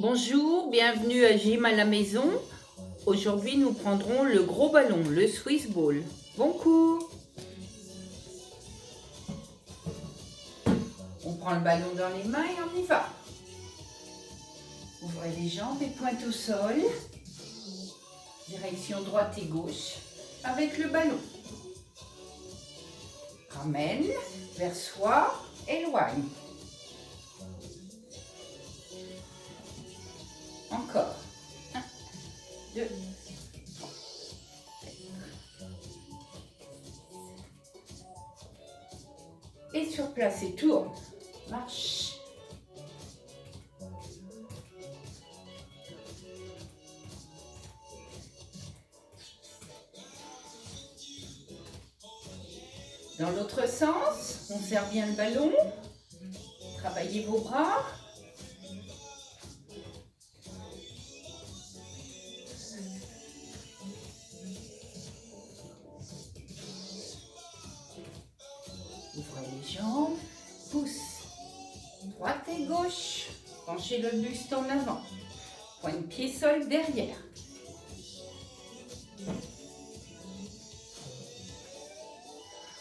Bonjour, bienvenue à Gym à la maison. Aujourd'hui, nous prendrons le gros ballon, le Swiss Ball. Bon cours. On prend le ballon dans les mains et on y va. Ouvrez les jambes et pointe au sol. Direction droite et gauche avec le ballon. Ramène vers soi, éloigne. Encore. 1, 2, 3, 4. Et sur place et tourne. Marche. Dans l'autre sens, on serre bien le ballon. Travaillez vos bras. Ouvrez les jambes, pousse, droite et gauche, penchez le buste en avant, pointe pied-sol derrière.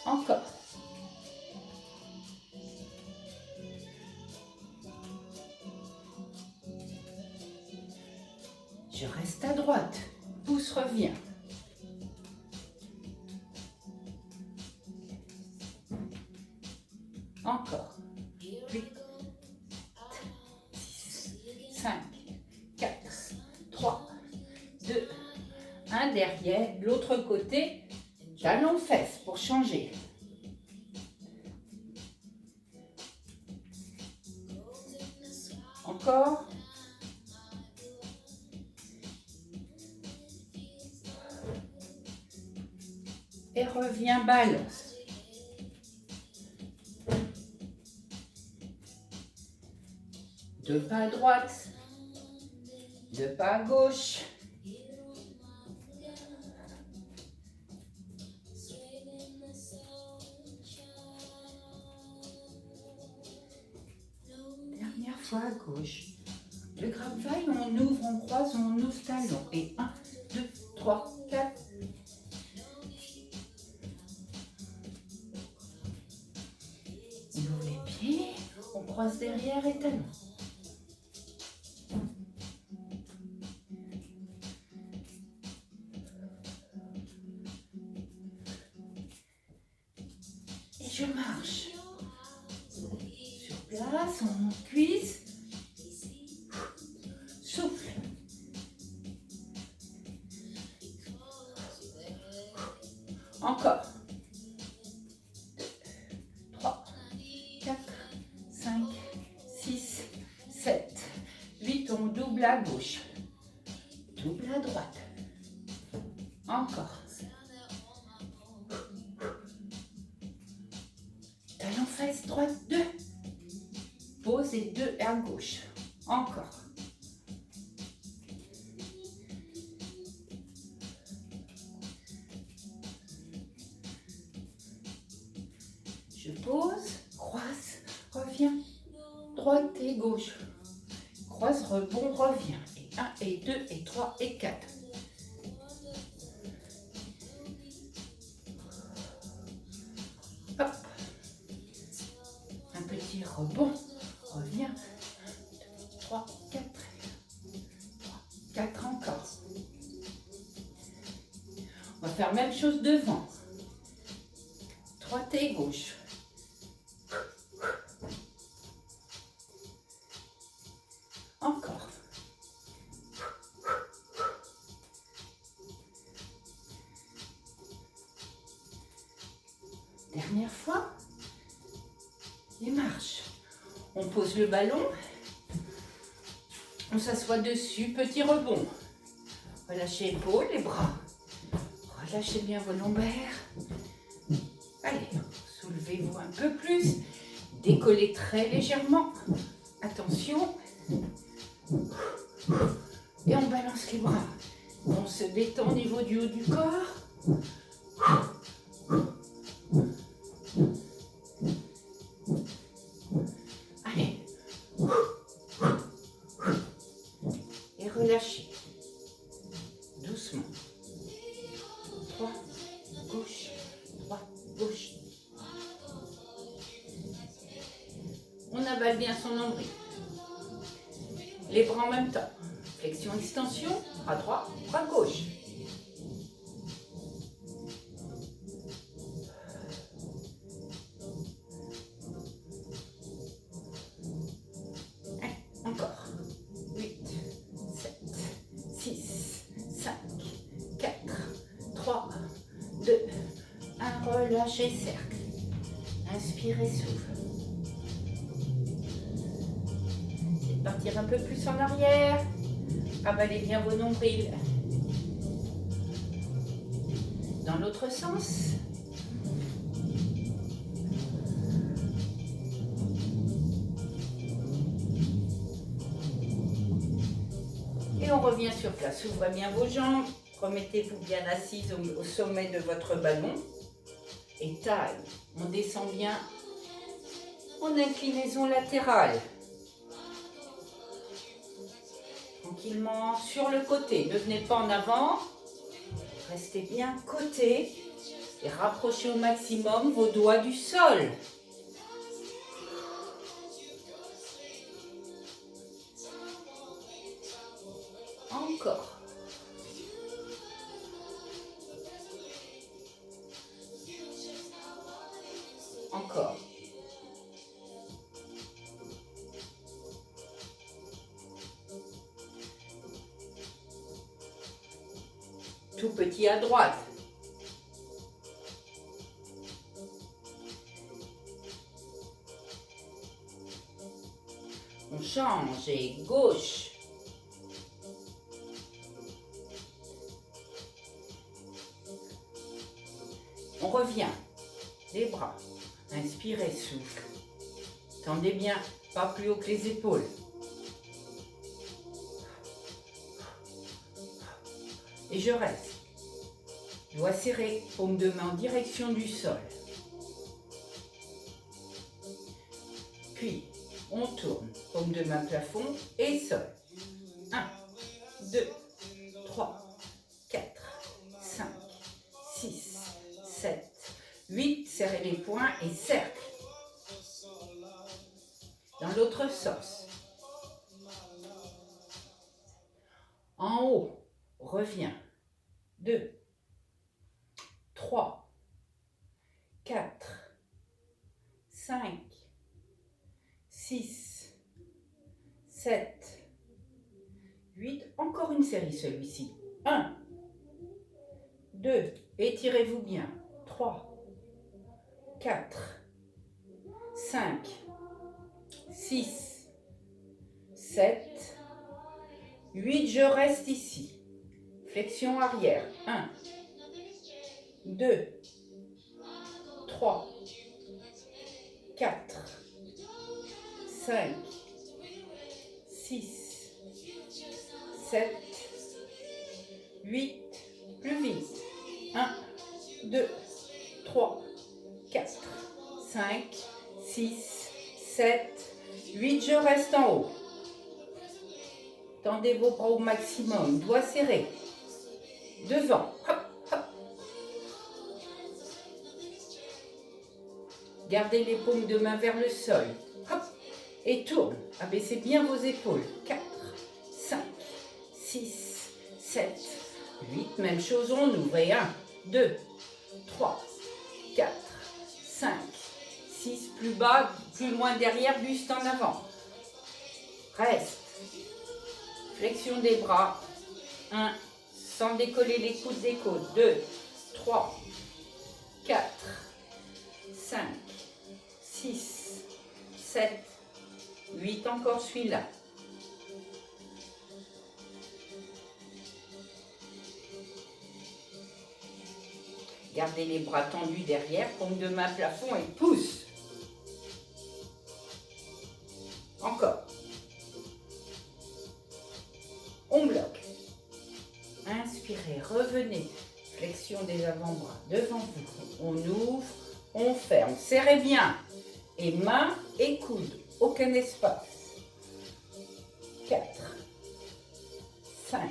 Encore. Je reste à droite, pouce revient. Encore. 8, 6, 5, 4, 3, 2, 1 derrière. L'autre côté, talon fesse pour changer. Encore. Et reviens, balance. Deux pas à droite, deux pas à gauche. Dernière fois à gauche. Le grapevine, on ouvre, on croise, on ouvre talon. Et 1, 2, 3, 4. On ouvre les pieds, on croise derrière et talon. Et je marche. Sur place, on monte cuisse. Souffle. Encore. 3, 4, 5, 6, 7, 8. On double à gauche. Double à droite. Encore. Talon fesse droite, 2. Pose et 2 à gauche. Encore. Je pose, croise, reviens. Droite et gauche. Croise, rebond, reviens. Et 1 et 2 et 3 et 4. Hop. Un petit rebond. Reviens. 3, 4. 3, 4 encore. On va faire la même chose devant. Droite et gauche. Encore. Dernière fois. Et marche. On pose le ballon. On s'assoit dessus. Petit rebond. Relâchez épaules, les bras. Relâchez bien vos lombaires. Allez, soulevez-vous un peu plus. Décollez très légèrement. Attention. Et on balance les bras. On se détend au niveau du haut du corps. Allez. relâchez. Doucement. Droit, gauche, droit, gauche. On avale bien son nombril. Les bras en même temps. Flexion, extension, bras droit, bras gauche. Encore. 8, 7, 6, 5, 4, 3, 2, 1. Relâchez, cercle. Inspirez, souffle. Partir un peu plus en arrière. Avalez bien vos nombrils. Dans l'autre sens. Et on revient sur place. Ouvrez bien vos jambes. Remettez-vous bien assise au sommet de votre ballon. Et taille. On descend bien en inclinaison latérale. Tranquillement sur le côté. Ne venez pas en avant. Restez bien côté. Et rapprochez au maximum vos doigts du sol. Encore. Encore. Tout petit à droite. On change et gauche. On revient. Les bras. Inspirez, souffle. Tendez bien, pas plus haut que les épaules. Et je reste. Doigts serrés, paume de main en direction du sol. Puis, on tourne. Paume de main plafond et sol. 1, 2, 3, 4, 5, 6, 7, 8. Serrez les poings et cercle. Dans l'autre sens. En haut, reviens. 2, 3, 4, 5, 6, 7, 8. Encore une série celui-ci. 1, 2, étirez-vous bien. 3, 4, 5, 6, 7, 8. Je reste ici. Flexion arrière. 1, 2, 3, 4, 5, 6, 7, 8. Plus vite. 1, 2, 3, 4, 5, 6, 7, 8. Je reste en haut. Tendez vos bras au maximum. Doigts serrés. Devant. Hop, hop. Gardez les paumes de main vers le sol. Hop. Et tourne. Abaissez bien vos épaules. 4, 5, 6, 7, 8. Même chose, on ouvre. 1, 2, 3, 4, 5, 6. Plus bas, plus loin derrière, buste en avant. Reste. Flexion des bras. 1, sans décoller les coudes des côtes. 2, 3, 4, 5, 6, 7, 8. Encore celui-là. Gardez les bras tendus derrière, paume de main plafond et pousse. Encore. On bloque. Inspirez, revenez. Flexion des avant-bras devant vous. On ouvre, on ferme. Serrez bien. Et mains et coudes. Aucun espace. 4, 5,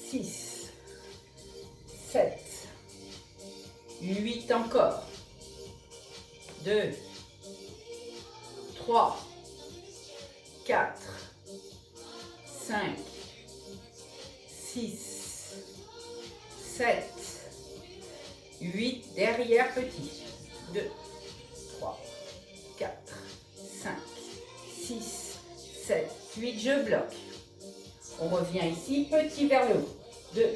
6, 7, 8 encore. 2, 3, 4, 5, 6, 7, 8, derrière petit. 2, 3, 4, 5, 6, 7, 8, je bloque. On revient ici, petit vers le haut. 2,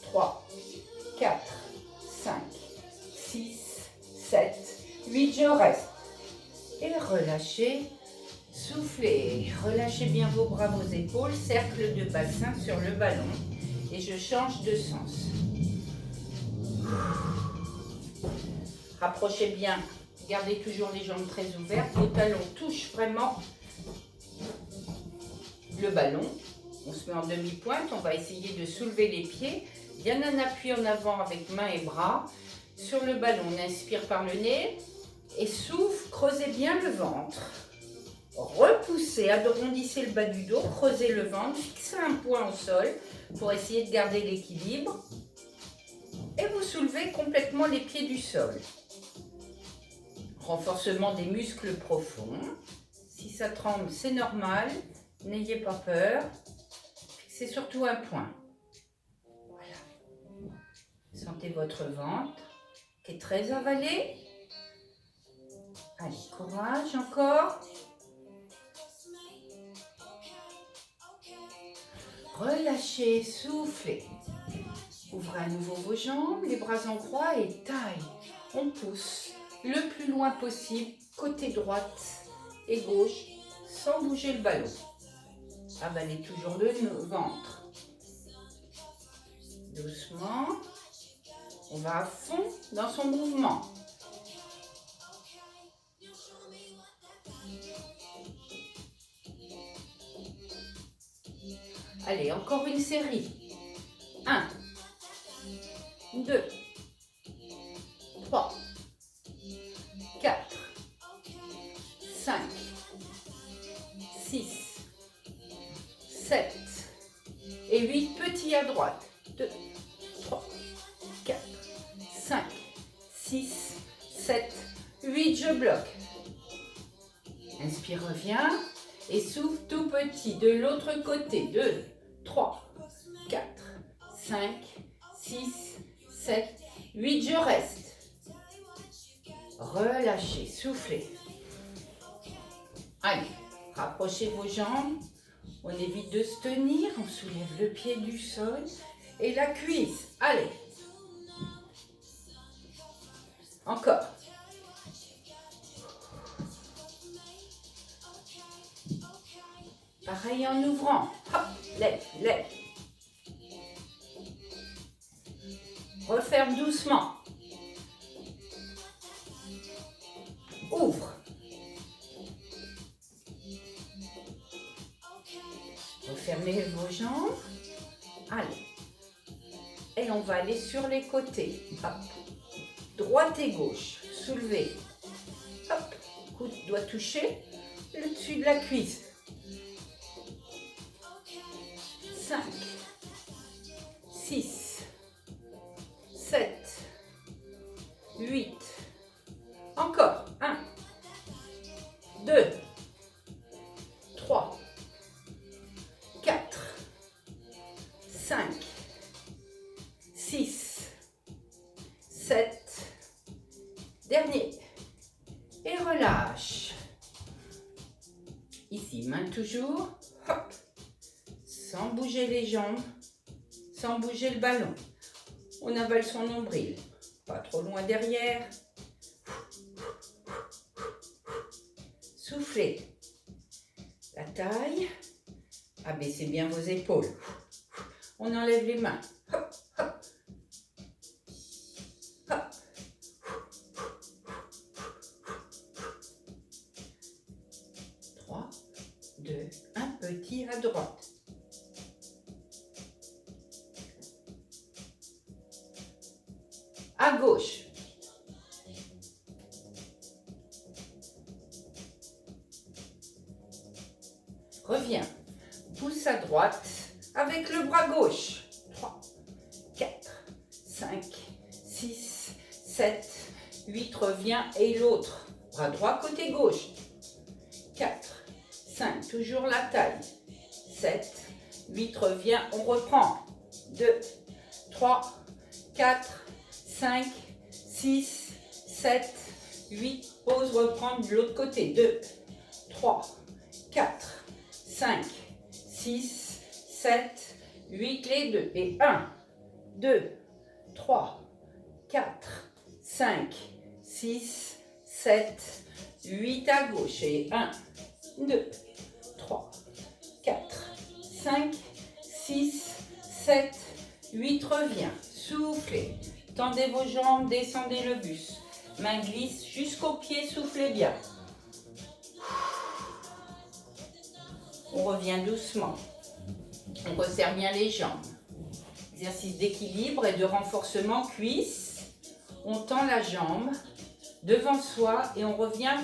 3, 4, 5, 6, 7, 8, je reste. Et relâchez, soufflez. Relâchez bien vos bras, vos épaules, cercle de bassin sur le ballon. Et je change de sens. Rapprochez bien, gardez toujours les jambes très ouvertes. Vos talons touchent vraiment le ballon. On se met en demi-pointe, on va essayer de soulever les pieds. Bien un appui en avant avec mains et bras. Sur le ballon, on inspire par le nez et souffle, creusez bien le ventre. Repoussez, arrondissez le bas du dos, creusez le ventre, fixez un point au sol pour essayer de garder l'équilibre. Et vous soulevez complètement les pieds du sol. Renforcement des muscles profonds. Si ça tremble, c'est normal. N'ayez pas peur. Fixez surtout un point. Voilà. Sentez votre ventre qui est très avalé. Allez, courage encore. Relâchez, soufflez. Ouvrez à nouveau vos jambes, les bras en croix et taille. On pousse le plus loin possible, côté droite et gauche, sans bouger le ballon. Avalez toujours le ventre. Doucement, on va à fond dans son mouvement. Allez, encore une série. 1, 2, 3, 4, 5, 6, 7 et 8. Petits à droite. 2, 3, 4, 5, 6, 7, 8. Je bloque. Inspire, reviens. Et souffle tout petit. De l'autre côté. 2, 3, 4, 5, 6, 7, 8. Je reste. Relâchez, soufflez. Allez, rapprochez vos jambes. On évite de se tenir. On soulève le pied du sol et la cuisse. Allez. Encore. Pareil en ouvrant. Hop, lève, lève. Referme doucement. Ouvre. Refermez vos jambes. Allez. Et on va aller sur les côtés. Hop. Droite et gauche. Soulevez. Hop. Coude doit toucher le dessus de la cuisse. 5, 6, 7, 8. Encore. 1, 2, 3, 4, 5, 6, 7. Dernier. Et relâche. Ici, main toujours. Hop. Sans bouger les jambes, sans bouger le ballon. On avale son nombril, pas trop loin derrière. Soufflez. La taille. Abaissez bien vos épaules. On enlève les mains. Hop, hop. Hop. 3, 2, 1, petit à droite. À gauche. Reviens. Pousse à droite. avec le bras gauche. 3, 4, 5, 6, 7, 8, reviens et l'autre. Bras droit côté gauche. 4, 5, toujours la taille. 7, 8, reviens, on reprend. 2, 3, 4, 5, 6, 7, 8, pause, reprendre de l'autre côté. 2, 3, 4, 5, 6, 7, 8, les deux. Et 1, 2, 3, 4, 5, 6, 7, 8 à gauche. Et 1, 2, 3, 4, 5, 6, 7, 8, reviens. Soufflez. Tendez vos jambes, descendez le buste. Main glisse jusqu'au pied, soufflez bien. On revient doucement. On resserre bien les jambes. Exercice d'équilibre et de renforcement cuisse. On tend la jambe devant soi et on revient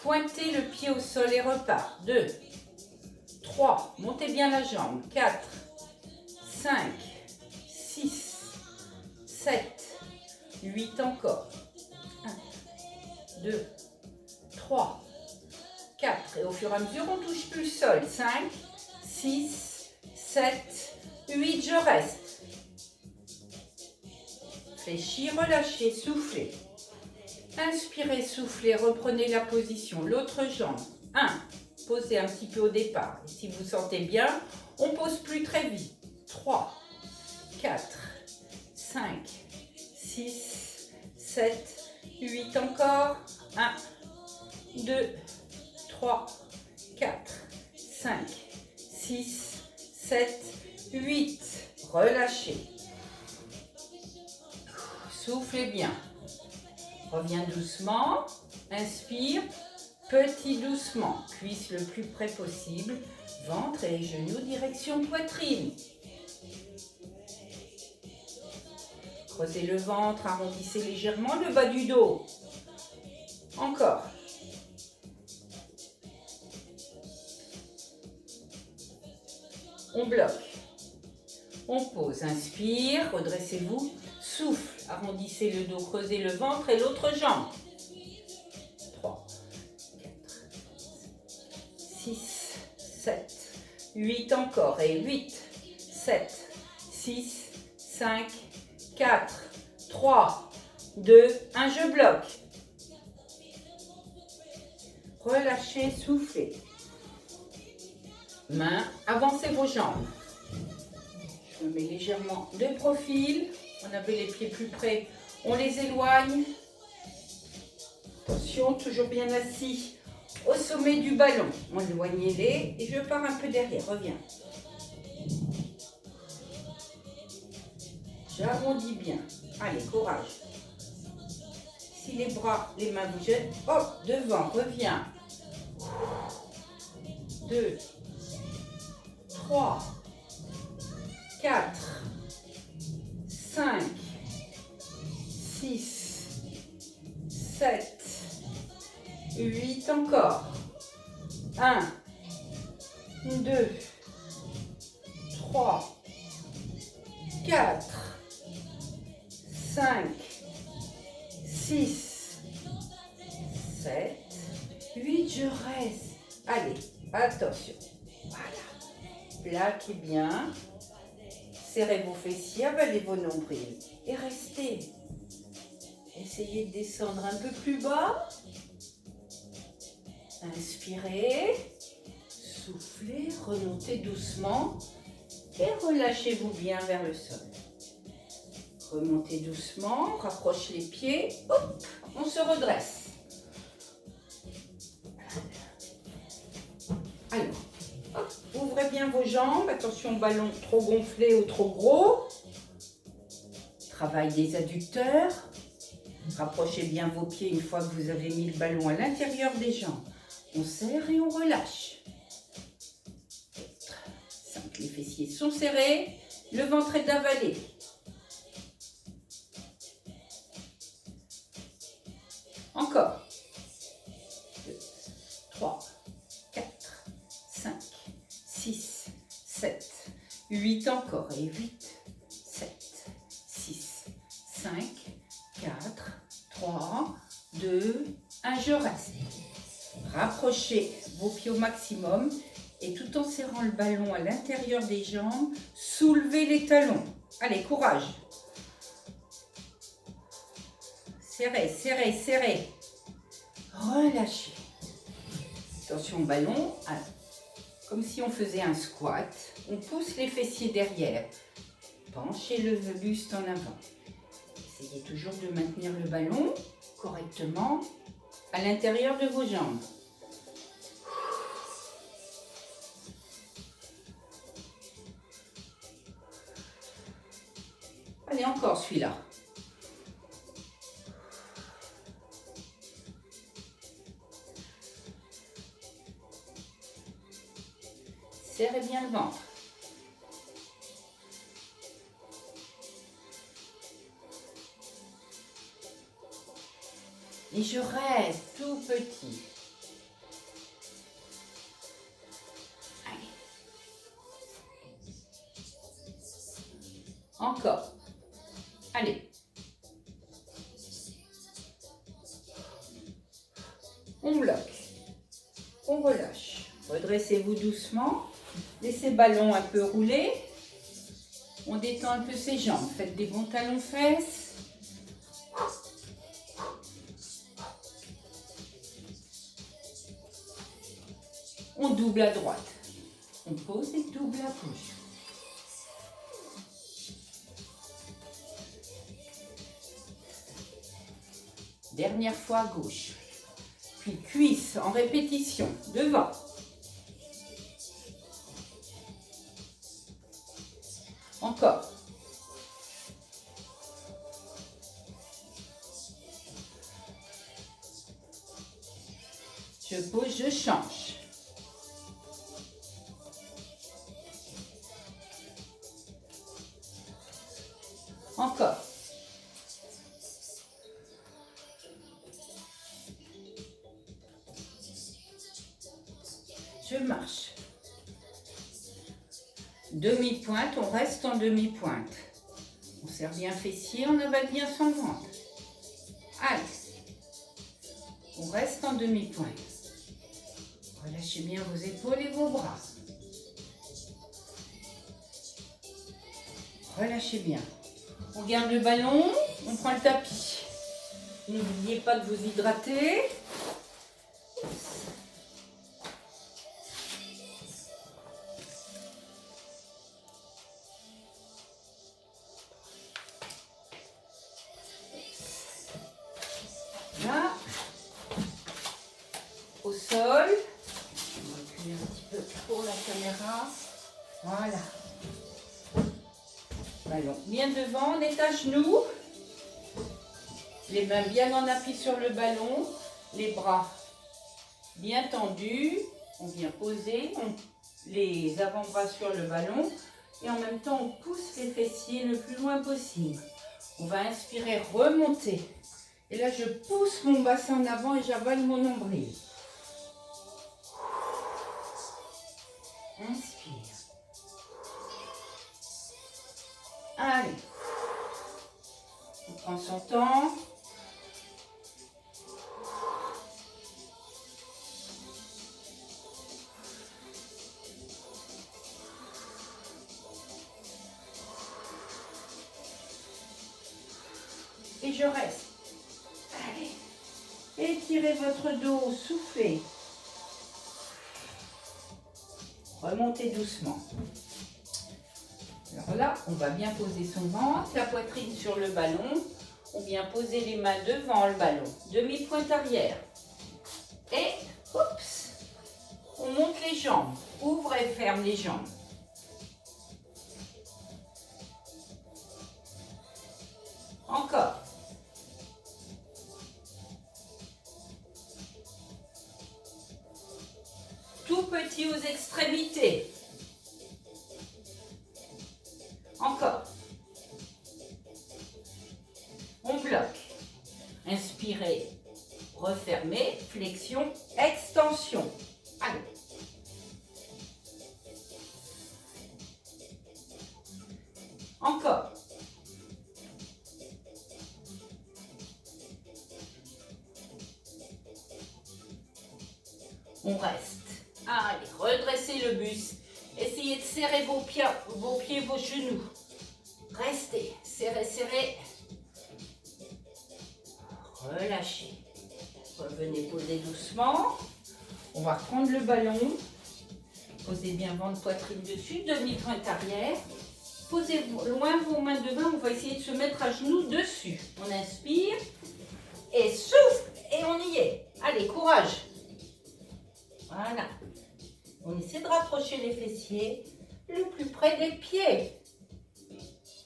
pointer le pied au sol et repart. 2, 3, montez bien la jambe. 4, 5, 6, 7, 8 encore. 1, 2, 3, 4. Et au fur et à mesure, on ne touche plus le sol. 5, 6, 7, 8. Je reste. Fléchis, relâchez, soufflez. Inspirez, soufflez, reprenez la position. L'autre jambe. 1. Posez un petit peu au départ. Et si vous sentez bien, on ne pose plus très vite. 3, 4, 5, 6, 7, 8 encore. 1, 2, 3, 4, 5, 6, 7, 8. Relâchez. Soufflez bien. Reviens doucement. Inspire. Petit doucement. Cuisse le plus près possible. Ventre et genoux direction poitrine. Creusez le ventre. Arrondissez légèrement le bas du dos. Encore. On bloque. On pose. Inspire. Redressez-vous. Souffle. Arrondissez le dos. Creusez le ventre et l'autre jambe. 3, 4, 6, 7, 8 encore. Et 8, 7, 6, 5, 4, 3, 2, 1. Je bloque. Relâchez, soufflez. Main, avancez vos jambes. Je me mets légèrement de profil. On avait les pieds plus près. On les éloigne. Attention, toujours bien assis au sommet du ballon. Éloignez-les et je pars un peu derrière. Reviens. J'arrondis bien. Allez, courage. Si les bras, les mains vous jettent, hop, devant, reviens. 2, 3, 4, 5, 6, 7, 8 encore. 1, 2, 3, 4, 5, 6, 7, 8. Je reste. Allez, attention. Voilà. Plaquez bien. Serrez vos fessiers, avalez vos nombrils et restez. Essayez de descendre un peu plus bas. Inspirez, soufflez, remontez doucement et relâchez-vous bien vers le sol. Remontez doucement, rapprochez les pieds, hop, on se redresse. Alors, hop, ouvrez bien vos jambes, attention au ballon trop gonflé ou trop gros. Travail des adducteurs. Rapprochez bien vos pieds une fois que vous avez mis le ballon à l'intérieur des jambes. On serre et on relâche. 5, les fessiers sont serrés, le ventre est avalé. Encore. 2, 3, 4, 5, 6, 7, 8 encore. Et 8, 7, 6, 5, 4, 3, 2, 1. Je reste. Rapprochez vos pieds au maximum et tout en serrant le ballon à l'intérieur des jambes, soulevez les talons. Allez, courage. Serrez, serrez, serrez. Relâchez. Attention au ballon. Comme si on faisait un squat. On pousse les fessiers derrière. Penchez le buste en avant. Essayez toujours de maintenir le ballon correctement à l'intérieur de vos jambes. Allez, encore celui-là. Serrez bien le ventre. Et je reste tout petit. Allez. Encore. Allez. On bloque. On relâche. Redressez-vous doucement. Laissez le ballon un peu rouler. On détend un peu ses jambes. Faites des bons talons-fesses. On double à droite. On pose et double à gauche. Dernière fois à gauche. Puis cuisse en répétition. Devant. Encore. Je pose, je change. Encore. Je marche. Demi-pointe, on reste en demi-pointe. On serre bien fessier, on avale bien son ventre. Allez. On reste en demi-pointe. Relâchez bien vos épaules et vos bras. Relâchez bien. On garde le ballon, on prend le tapis. N'oubliez pas de vous hydrater. Là, au sol. On va reculer un petit peu pour la caméra. Voilà. Ballon bien devant, on est à genoux. Les mains bien en appui sur le ballon. Les bras bien tendus. On vient poser les avant-bras sur le ballon. Et en même temps, on pousse les fessiers le plus loin possible. On va inspirer, remonter. Et là, je pousse mon bassin en avant et j'avale mon nombril. Inspire. Allez. On prend son temps. Et je reste. Allez. Étirez votre dos, soufflez. Remontez doucement. Alors là, on va bien poser son ventre, la poitrine sur le ballon. On vient poser les mains devant le ballon. Demi-pointe arrière. Et, oups, on monte les jambes. Ouvre et ferme les jambes. Encore. Tout petit aux extrémités. Encore. On bloque. Inspirez. Refermez. Flexion. Extension. Allez. Encore. On reste. Allez, redressez le buste. Essayez de serrer vos pieds, vos genoux. Restez. Serrez, serrez. Relâchez. Revenez poser doucement. On va reprendre le ballon. Posez bien ventre, poitrine dessus. Demi-pointe arrière. Posez loin vos mains devant. On va essayer de se mettre à genoux dessus. On inspire. Et souffle. Et on y est. Allez, courage. Voilà. On essaie de rapprocher les fessiers le plus près des pieds.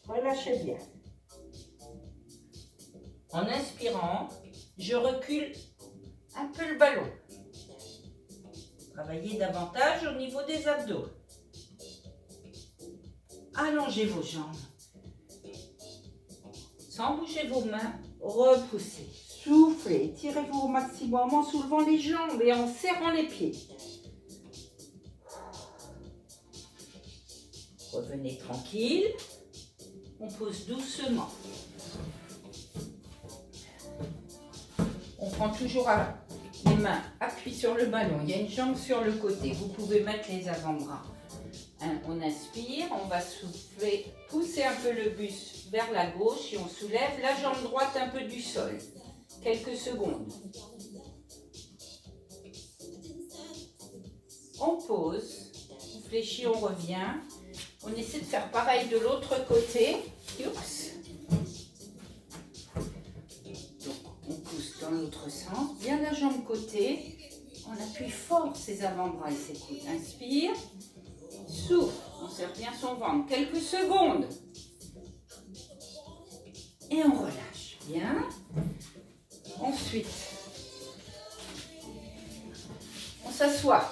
Relâchez bien. En inspirant, je recule un peu le ballon. Travaillez davantage au niveau des abdos. Allongez vos jambes. Sans bouger vos mains, repoussez. Soufflez, tirez-vous au maximum en soulevant les jambes et en serrant les pieds. Revenez tranquille. On pose doucement. On prend toujours les mains appuyées sur le ballon. Il y a une jambe sur le côté. Vous pouvez mettre les avant-bras. On inspire, on va souffler, pousser un peu le buste vers la gauche et on soulève la jambe droite un peu du sol. Quelques secondes. On pose, on fléchit, on revient. On essaie de faire pareil de l'autre côté. Oups. Donc, on pousse dans l'autre sens. Bien la jambe côté. On appuie fort ses avant-bras et ses coudes. Inspire. Souffle. On serre bien son ventre. Quelques secondes. Et on relâche. Bien. Ensuite, on s'assoit.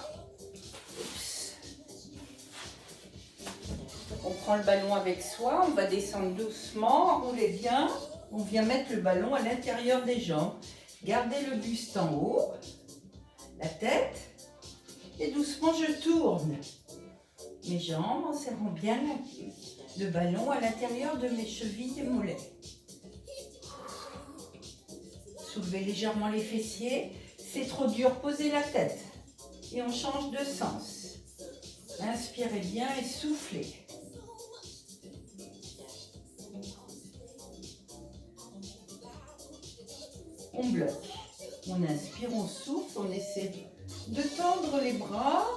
On prend le ballon avec soi, on va descendre doucement, roulez bien. On vient mettre le ballon à l'intérieur des jambes. Gardez le buste en haut, la tête. Et doucement, je tourne mes jambes en serrant bien le ballon à l'intérieur de mes chevilles et mollets. Soulevez légèrement les fessiers. C'est trop dur, posez la tête. Et on change de sens. Inspirez bien et soufflez. On bloque. On inspire, on souffle, on essaie de tendre les bras,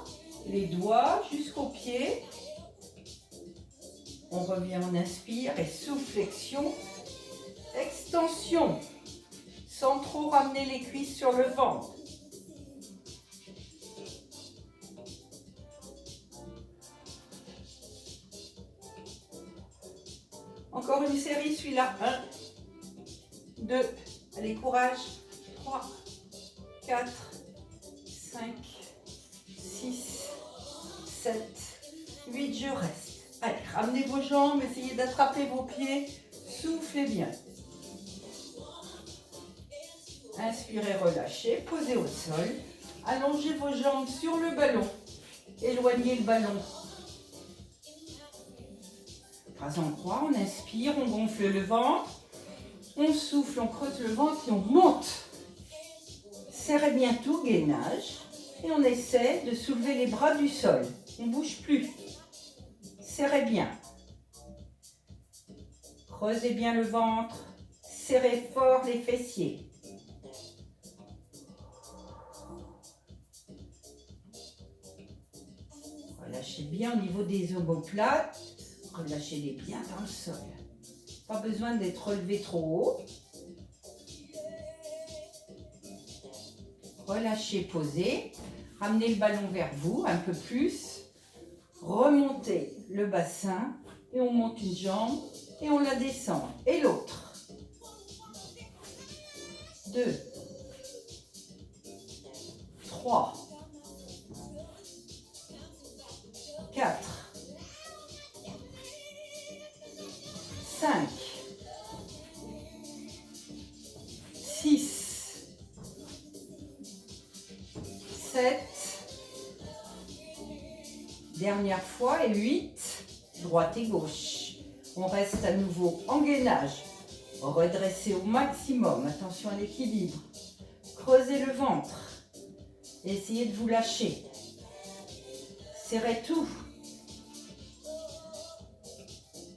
les doigts jusqu'aux pieds. On revient, on inspire et souffle, flexion, extension. Sans trop ramener les cuisses sur le ventre. Encore une série, celui-là. 1, 2, allez, courage. 3, 4, 5, 6, 7, 8, je reste. Allez, ramenez vos jambes, essayez d'attraper vos pieds. Soufflez bien. Inspirez, relâchez, posez au sol. Allongez vos jambes sur le ballon. Éloignez le ballon. Bras en croix, on inspire, on gonfle le ventre. On souffle, on creuse le ventre et on monte. Serrez bien tout, gainage. Et on essaie de soulever les bras du sol. On ne bouge plus. Serrez bien. Creusez bien le ventre. Serrez fort les fessiers. Relâchez bien au niveau des omoplates. Relâchez-les bien dans le sol. Pas besoin d'être relevé trop haut. Relâchez, posez. Ramenez le ballon vers vous un peu plus. Remontez le bassin et on monte une jambe et on la descend. Et l'autre. 2, 3, 4, 5, 6, 7, dernière fois, et 8, droite et gauche. On reste à nouveau en gainage. Redressez au maximum. Attention à l'équilibre. Creusez le ventre. Essayez de vous lâcher. Serrez tout.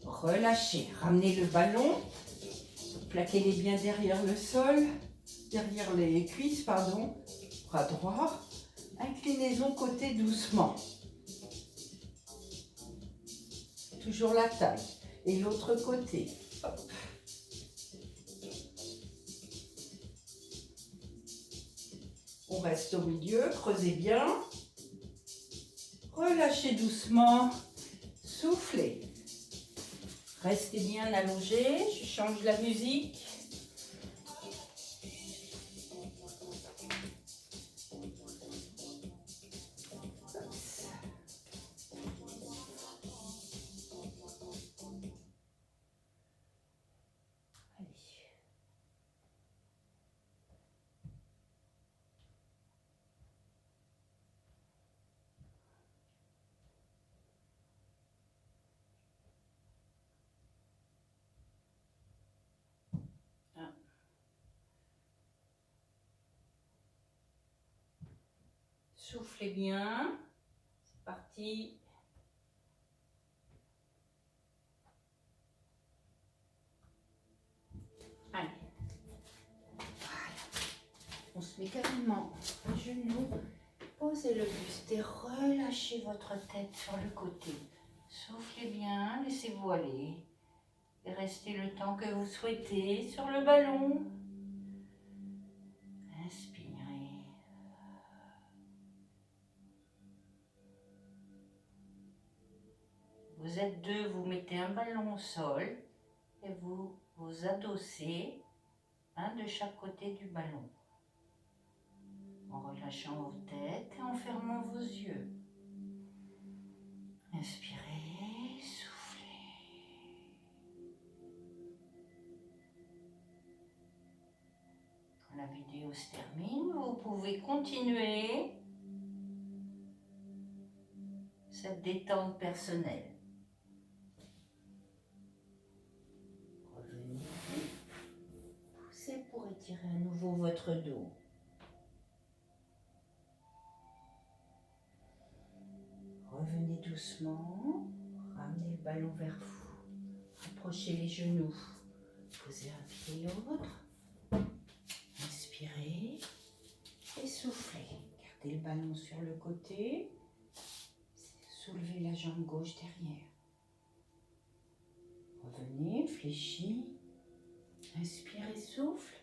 Relâchez. Ramenez le ballon. Plaquez-les bien derrière le sol. Derrière les cuisses, pardon. Bras droit. Inclinaison côté doucement. Toujours la taille. Et l'autre côté. Hop. On reste au milieu, creusez bien. Relâchez doucement. Soufflez. Restez bien allongé. Je change la musique. Soufflez bien. C'est parti. Allez. Voilà. On se met carrément à genoux. Posez le buste et relâchez votre tête sur le côté. Soufflez bien, laissez-vous aller. Et restez le temps que vous souhaitez sur le ballon. Inspirez. Vous êtes deux, vous mettez un ballon au sol et vous vous adossez un de chaque côté du ballon. En relâchant vos têtes et en fermant vos yeux. Inspirez, soufflez. Quand la vidéo se termine, vous pouvez continuer cette détente personnelle. Revenez, poussez pour étirer à nouveau votre dos. Revenez doucement, ramenez le ballon vers vous, approchez les genoux, posez un pied et l'autre, inspirez et soufflez. Gardez le ballon sur le côté, soulevez la jambe gauche derrière. Revenez, fléchis, inspirez, souffle,